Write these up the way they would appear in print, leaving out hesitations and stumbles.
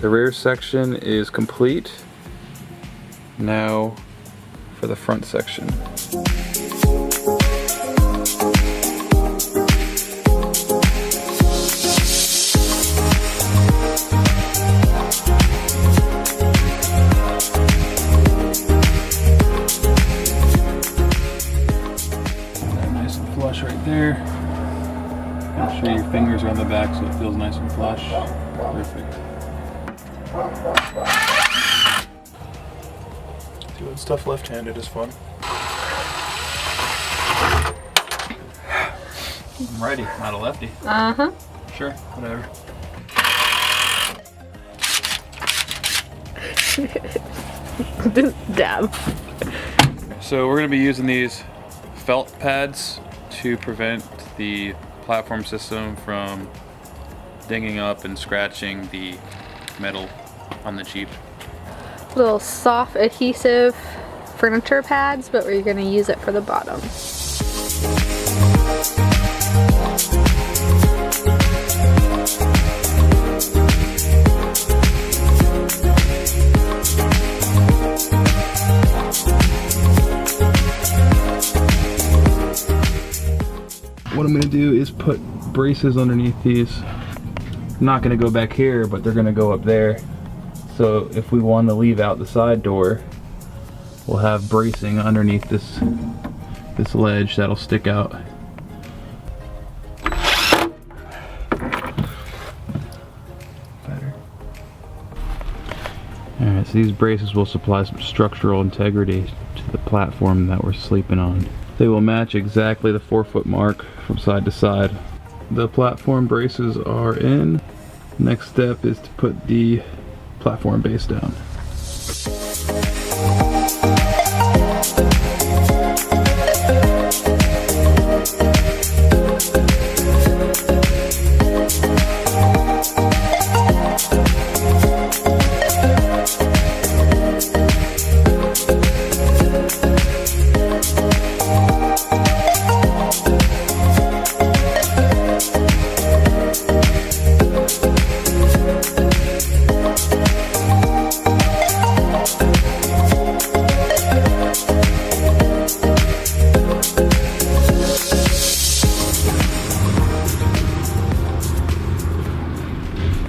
The rear section is complete. Now for the front section. Nice and flush right there. Make sure your fingers are on the back so it feels nice and flush. Perfect. Doing stuff left-handed is fun. I'm righty, not a lefty. Uh-huh. Sure, whatever. Just dab. So we're going to be using these felt pads to prevent the platform system from dinging up and scratching the metal on the Jeep. Little soft adhesive furniture pads, but we're going to use it for the bottom. What I'm going to do is put braces underneath these. I'm not going to go back here, but they're going to go up there. So if we want to leave out the side door, we'll have bracing underneath this ledge that'll stick out. Better. Alright, so these braces will supply some structural integrity to the platform that we're sleeping on. They will match exactly the 4-foot mark from side to side. The platform braces are in. Next step is to put the platform base down.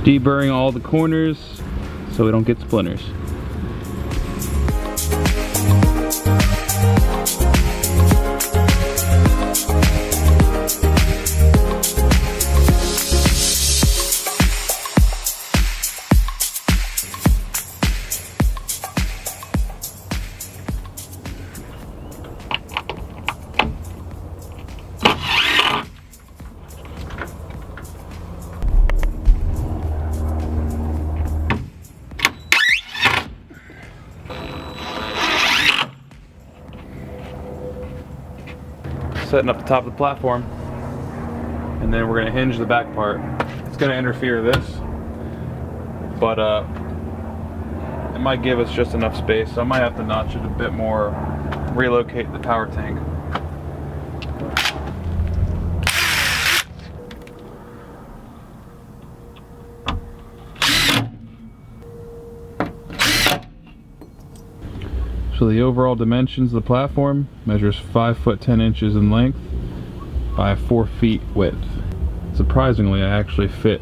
Deburring all the corners so we don't get splinters. Setting up the top of the platform, and then we're going to hinge the back part. It's going to interfere with this, but it might give us just enough space, so I might have to notch it a bit more, relocate the power tank. So the overall dimensions of the platform measures 5 foot 10 inches in length by 4 feet width. Surprisingly, I actually fit.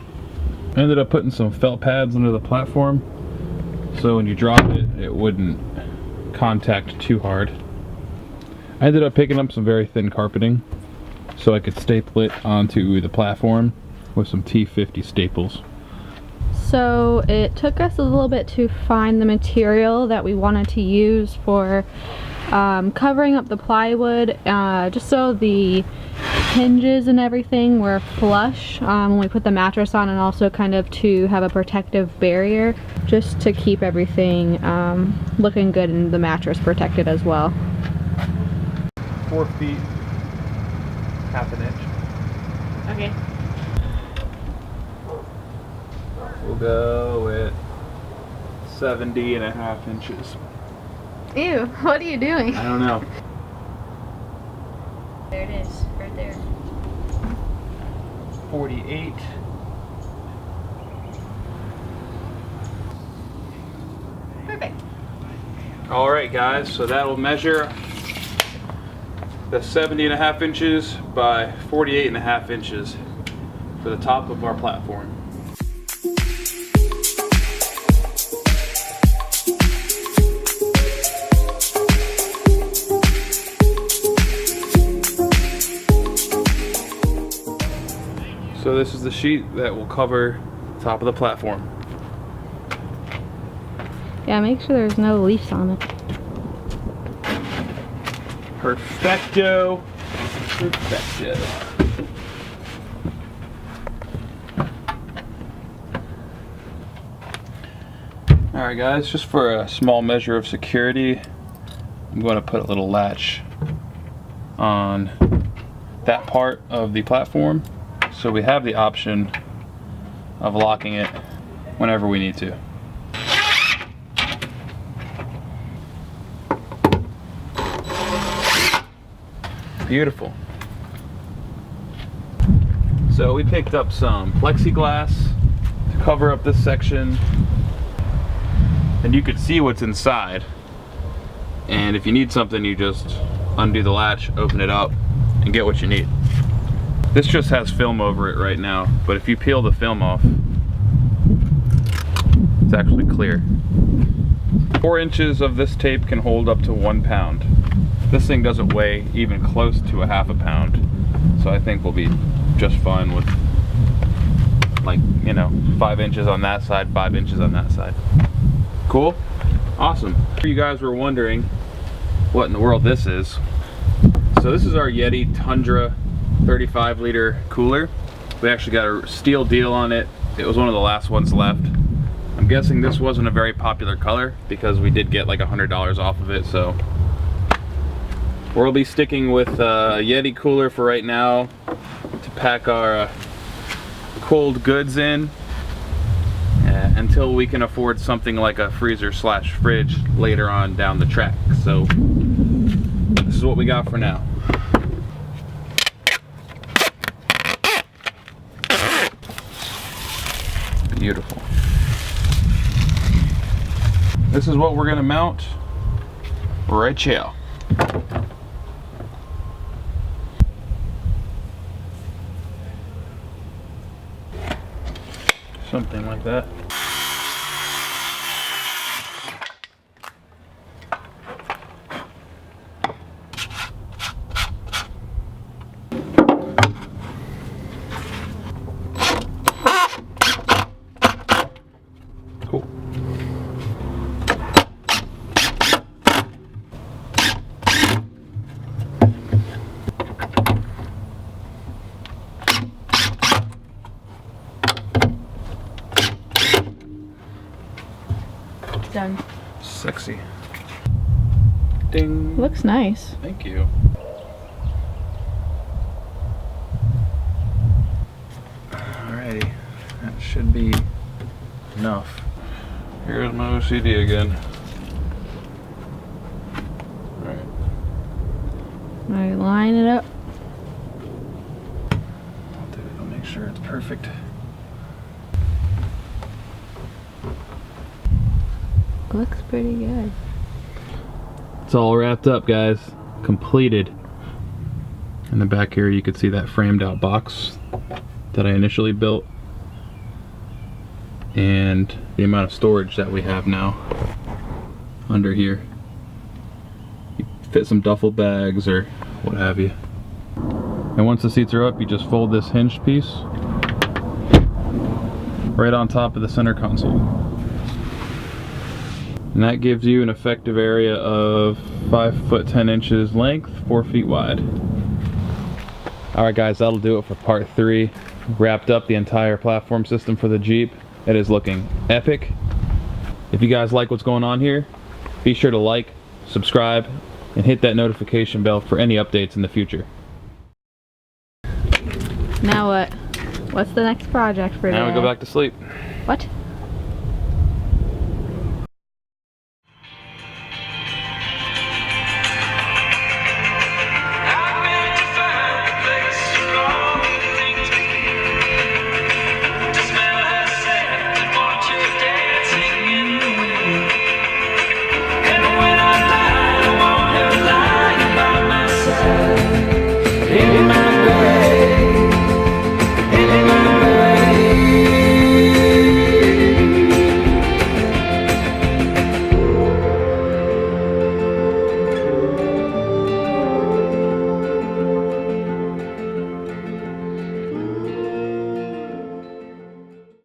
I ended up putting some felt pads under the platform, so when you drop it, it wouldn't contact too hard. I ended up picking up some very thin carpeting, so I could staple it onto the platform with some T50 staples. So it took us a little bit to find the material that we wanted to use for covering up the plywood, just so the hinges and everything were flush when we put the mattress on, and also kind of to have a protective barrier just to keep everything looking good and the mattress protected as well. 4 feet, half an inch. Okay. We'll go at 70.5 inches. Ew, what are you doing? I don't know. There it is, right there. 48. All right, guys, so that'll measure the 70.5 inches by 48.5 inches for the top of our platform. So this is the sheet that will cover the top of the platform. Yeah, make sure there's no leaves on it. Perfecto. Perfecto. Alright guys, just for a small measure of security, I'm going to put a little latch on that part of the platform, so we have the option of locking it whenever we need to. Beautiful. So we picked up some plexi-glass to cover up this section, and you could see what's inside. And if you need something, you just undo the latch, open it up, and get what you need. This just has film over it right now, but if you peel the film off, it's actually clear. 4 inches of this tape can hold up to 1 pound. This thing doesn't weigh even close to a half a pound, so I think we'll be just fine with, like, you know, 5 inches on that side, 5 inches on that side. Cool? Awesome. If you guys were wondering what in the world this is, so this is our Yeti Tundra 35 liter cooler. We actually got a steal deal on it. It was one of the last ones left. I'm guessing this wasn't a very popular color because we did get like $100 off of it, so we'll be sticking with a Yeti cooler for right now to pack our cold goods in until we can afford something like a freezer slash fridge later on down the track. So this is what we got for now. Beautiful. This is what we're gonna mount right here. Something like that. Cool. Done. Sexy. Ding. Looks nice. Thank you. Alrighty, that should be enough. Here's my OCD again. Alright. Alright, line it up. I'll make sure it's perfect. Looks pretty good. It's all wrapped up, guys. Completed. In the back here you can see that framed out box that I initially built and the amount of storage that we have now under here. You fit some duffel bags or what have you. And once the seats are up, you just fold this hinged piece right on top of the center console. And that gives you an effective area of 5 foot 10 inches length, 4 feet wide. Alright guys, that'll do it for part 3. Wrapped up the entire platform system for the Jeep. It is looking epic. If you guys like what's going on here, be sure to like, subscribe, and hit that notification bell for any updates in the future. Now what? What's the next project for today? Now we go back to sleep. What? And when Amen.